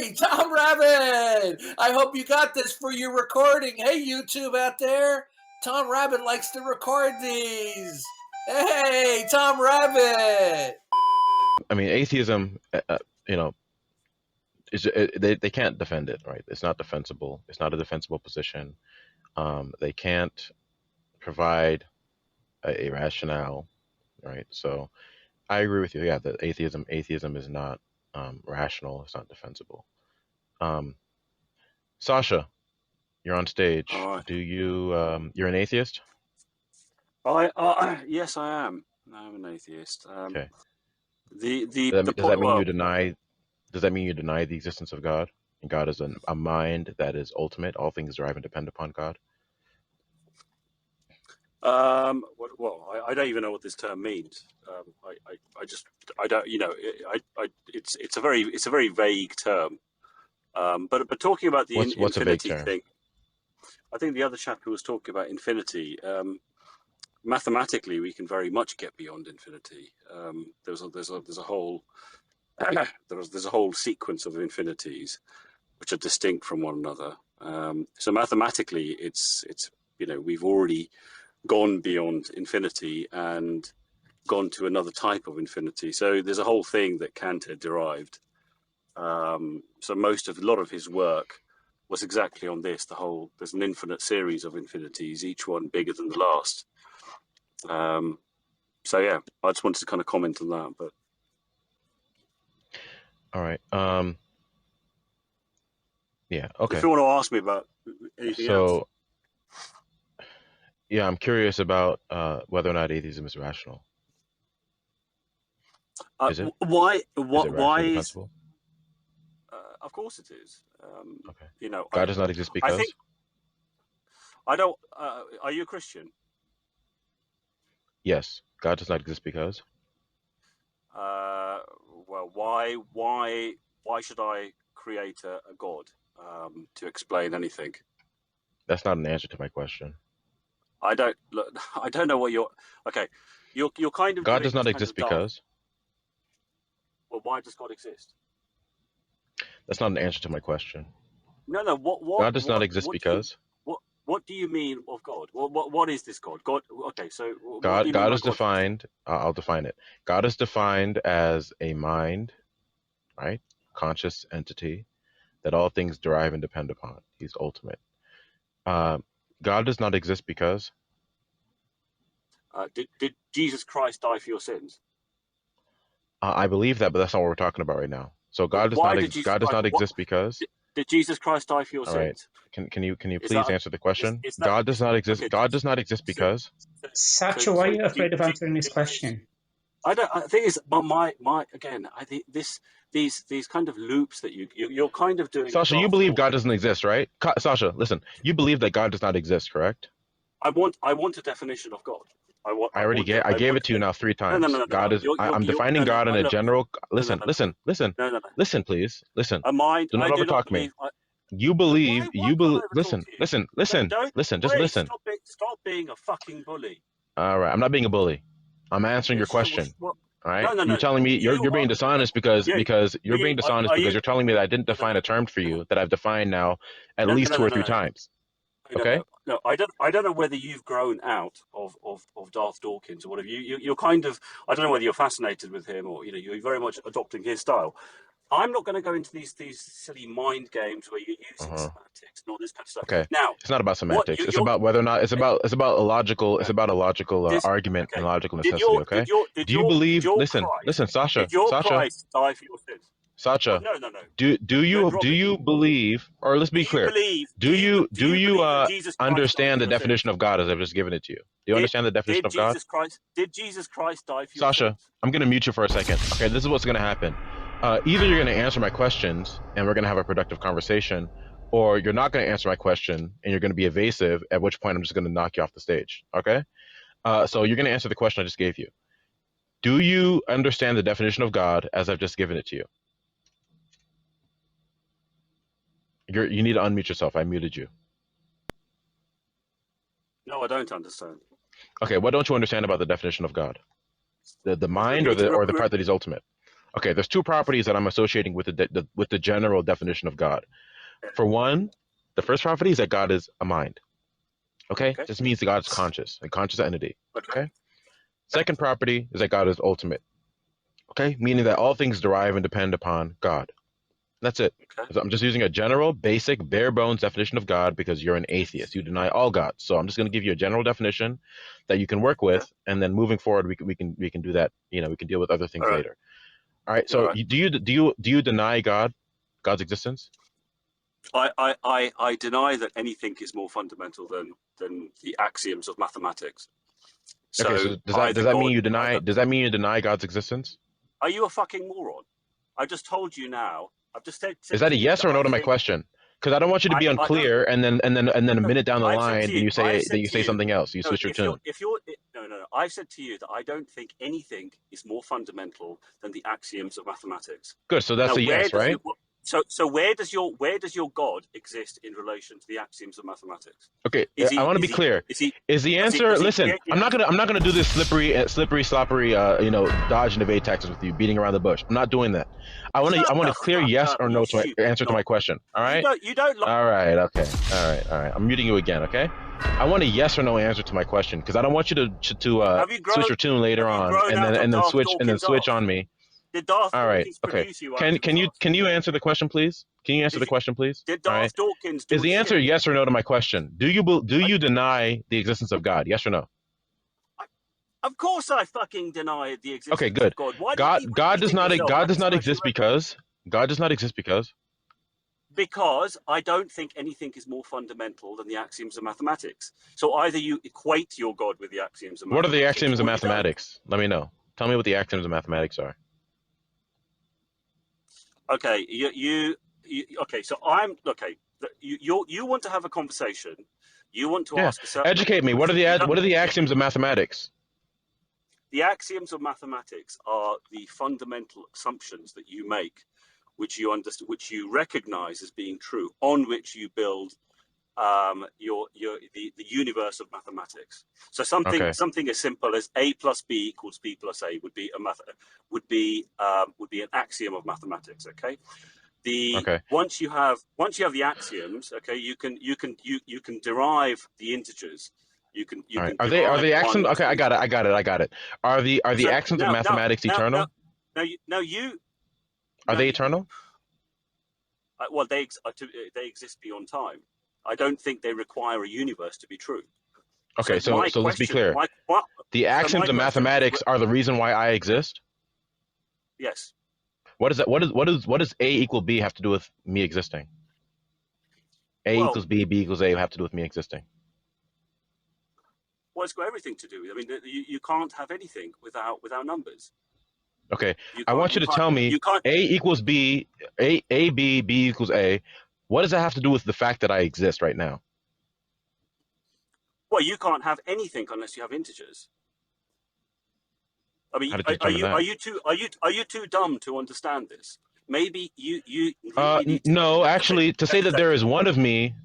Hey, Tom Rabbit! I hope you got this for your recording. Hey, YouTube out there. Tom Rabbit likes to record these. Hey, Tom Rabbit! I mean, atheism, you know, they can't defend it, right? It's not defensible. It's not a defensible position. They can't provide a rationale, right? So I agree with you. Yeah, that atheism is not rational. It's not defensible. Sacha, you're on stage. All right. Do you you're an atheist? Yes, I am. I'm an atheist. Okay. The Does that mean well, you deny? Does that mean you deny the existence of God? And God is a mind that is ultimate. All things derive and depend upon God. I don't even know what this term means. I don't. It's a very vague term. But talking about the What's a vague infinity term? thing, I think the other chap who was talking about infinity. Mathematically, we can very much get beyond infinity. There's a whole there's a whole sequence of infinities which are distinct from one another. So mathematically, it's we've already gone beyond infinity and gone to another type of infinity. So there's a whole thing that Kant had derived. So a lot of his work was exactly on this. There's an infinite series of infinities, each one bigger than the last. So yeah, I just wanted to kind of comment on that. But all right. Yeah. Okay. if you want to ask me about anything else. Yeah, I'm curious about whether or not atheism is rational. Is it? Why? Is it Why rationally is? defensible? Of course it is. Okay. God does not exist because. I think I don't. Are you a Christian? Yes, God does not exist because. Well, why should I create a God to explain anything? That's not an answer to my question. I don't know what you're. Okay, you're kind of. God does not exist because. Well, why does God exist? That's not an answer to my question. No. What? God does not exist because. What do you mean of God? What is this God? God. Okay, so God is defined. I'll define it. God is defined as a mind, right? Conscious entity that all things derive and depend upon. He's ultimate. God does not exist because. Did Jesus Christ die for your sins? I believe that, but that's not what we're talking about right now. So God does not exist because. Did Jesus Christ die for your sins? Can you please answer the question? God does not exist. Okay, God does not exist because. Sacha, why are you afraid of answering this question? I think it's again. I think these kind of loops that you're kind of doing. Sacha, you believe God doesn't exist, right? Sacha, listen. You believe that God does not exist, correct? I want a definition of God. I gave it to you now 3 times. No. God is. I'm defining God in a general. Listen, please, listen. Do not overtalk me. You believe. Listen. Just listen. Stop being a fucking bully. All right, I'm not being a bully. I'm answering your question. All right, you're telling me you're being dishonest because you're being dishonest because you're telling me that I didn't define a term for you that I've defined now at least 2 or 3 times. Okay. No, I don't know whether you've grown out of Darth Dawkins or whatever. You're kind of. I don't know whether you're fascinated with him or you're very much adopting his style. I'm not going to go into these silly mind games where you're using semantics and all this kind of stuff. Okay. Now, it's not about semantics. It's about whether or not it's about a logical argument and logical necessity. Okay. Do you believe? Listen, Sacha. Did your Christ die for your sins? Sacha. No. Do you believe? Or let's be clear. Do you understand the definition of God as I've just given it to you? Do you understand the definition of God? Did Jesus Christ die for your sins? Sacha, I'm going to mute you for a second. Okay, this is what's going to happen. Either you're going to answer my questions and we're going to have a productive conversation, or you're not going to answer my question and you're going to be evasive, at which point I'm just going to knock you off the stage. Okay? So you're going to answer the question I just gave you. Do you understand the definition of God as I've just given it to you? You need to unmute yourself. I muted you. No, I don't understand. Okay, what don't you understand about the definition of God? The mind or the part that he's ultimate? Okay, there's two properties that I'm associating with with the general definition of God. For one, the first property is that God is a mind. Okay, this means that God is conscious, a conscious entity. Okay. Second property is that God is ultimate. Okay, meaning that all things derive and depend upon God. That's it. Okay. So I'm just using a general, basic, bare bones definition of God because you're an atheist. You deny all gods. So I'm just going to give you a general definition that you can work with, and then moving forward, we can do that. You know, we can deal with other things later. All right. So do you deny God's existence? I deny that anything is more fundamental than the axioms of mathematics. So, okay, so does that mean you deny? Does that mean you deny God's existence? Are you a fucking moron? I just told you now. I've just said. Is that a yes or no to my question? Because I don't want you to be unclear, and then a minute down the line, you say something else. You switch your tune. No. I've said to you that I don't think anything is more fundamental than the axioms of mathematics. Good. So that's a yes, right? So where does your God exist in relation to the axioms of mathematics? Okay, I want to be clear. Is the answer? Listen, I'm not gonna do this slippery, sloppery, dodge and evade tactics with you, beating around the bush. I'm not doing that. I want a clear yes or no to my answer to my question. All right. You don't. All right. Okay. All right. I'm muting you again. Okay. I want a yes or no answer to my question because I don't want you to switch your tune later on and then switch on me. Did Darth Dawkins produce you? Can you answer the question, please? Can you answer the question, please? Did Darth Dawkins do Is the answer yes or no to my question? Do you deny the existence of God? Yes or no? Of course, I fucking deny the existence. Okay, good. Of God. God does not exist because Because I don't think anything is more fundamental than the axioms of mathematics. So either you equate your God with the axioms of mathematics. What are the axioms of mathematics? Let me know. Tell me what the axioms of mathematics are. Okay, okay. So you want to have a conversation. You want to ask a certain. Educate me. What are the axioms of mathematics? The axioms of mathematics are the fundamental assumptions that you make, which you understand, which you recognize as being true, on which you build the universe of mathematics. So something as simple as a plus b equals b plus a would be an axiom of mathematics. Okay. Once you have the axioms, okay, you can derive the integers. Are the axioms? Okay, I got it. Are the axioms of mathematics eternal? Are they eternal? Well, they exist beyond time. I don't think they require a universe to be true. Okay, so let's be clear. The axioms of mathematics are the reason why I exist? Yes. What is that? What does A equal B have to do with me existing? A equals B, B equals A have to do with me existing. Well, it's got everything to do with. I mean, you can't have anything without numbers. Okay, I want you to tell me A equals B, A B, B equals A. What does that have to do with the fact that I exist right now? Well, you can't have anything unless you have integers. I mean, are you too dumb to understand this? Maybe you really need to no, actually, to say that there is one of me.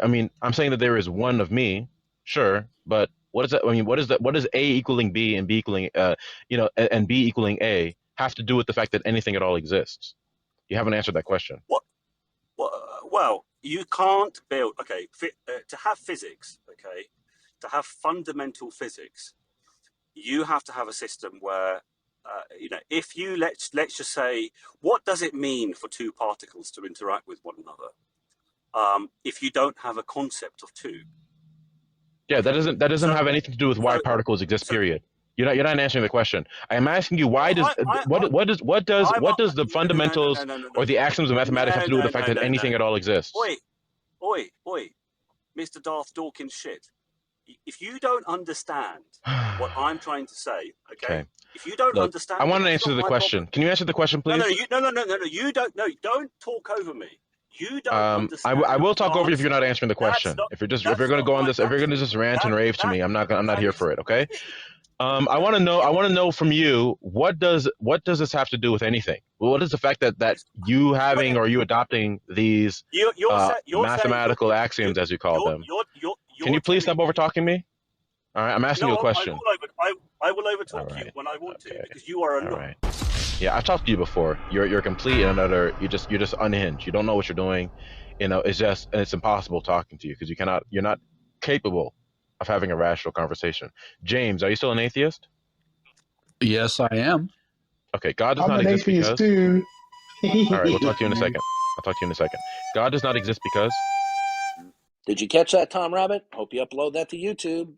I'm saying that there is one of me. Sure, but what is that? I mean, what is that? What does A equaling B and B equaling and B equaling A have to do with the fact that anything at all exists? You haven't answered that question. What? Well, you can't build. Okay, to have physics. Okay, to have fundamental physics, you have to have a system where, if you let's just say, what does it mean for two particles to interact with one another? If you don't have a concept of two. Yeah, that doesn't have anything to do with why particles exist. Period. You're not answering the question. I am asking you why does the fundamentals or the axioms of mathematics have to do with the fact that anything at all exists? Oi, Mr. Darth Dawkins shit. If you don't understand what I'm trying to say, okay? If you don't understand, I want to answer the question. Can you answer the question, please? No. You don't. No, don't talk over me. You don't understand. I will talk over you if you're not answering the question. If you're going to go on this, if you're going to just rant and rave to me, I'm not here for it. Okay. I want to know from you, what does this have to do with anything? What is the fact that you having or you adopting these mathematical axioms, as you call them? Can you please stop over talking me? All right, I'm asking you a question. I will over talk you when I want to, because you are a Yeah, I've talked to you before. You're complete and utter. You're just unhinged. You don't know what you're doing. It's just, and it's impossible talking to you because you're not capable of having a rational conversation. James, are you still an atheist? Yes, I am. Okay, God does I'm not an exist atheist because. too. All right, we'll talk to you in a second. I'll talk to you in a second. God does not exist because. Did you catch that, Tom Rabbit? Hope you upload that to YouTube.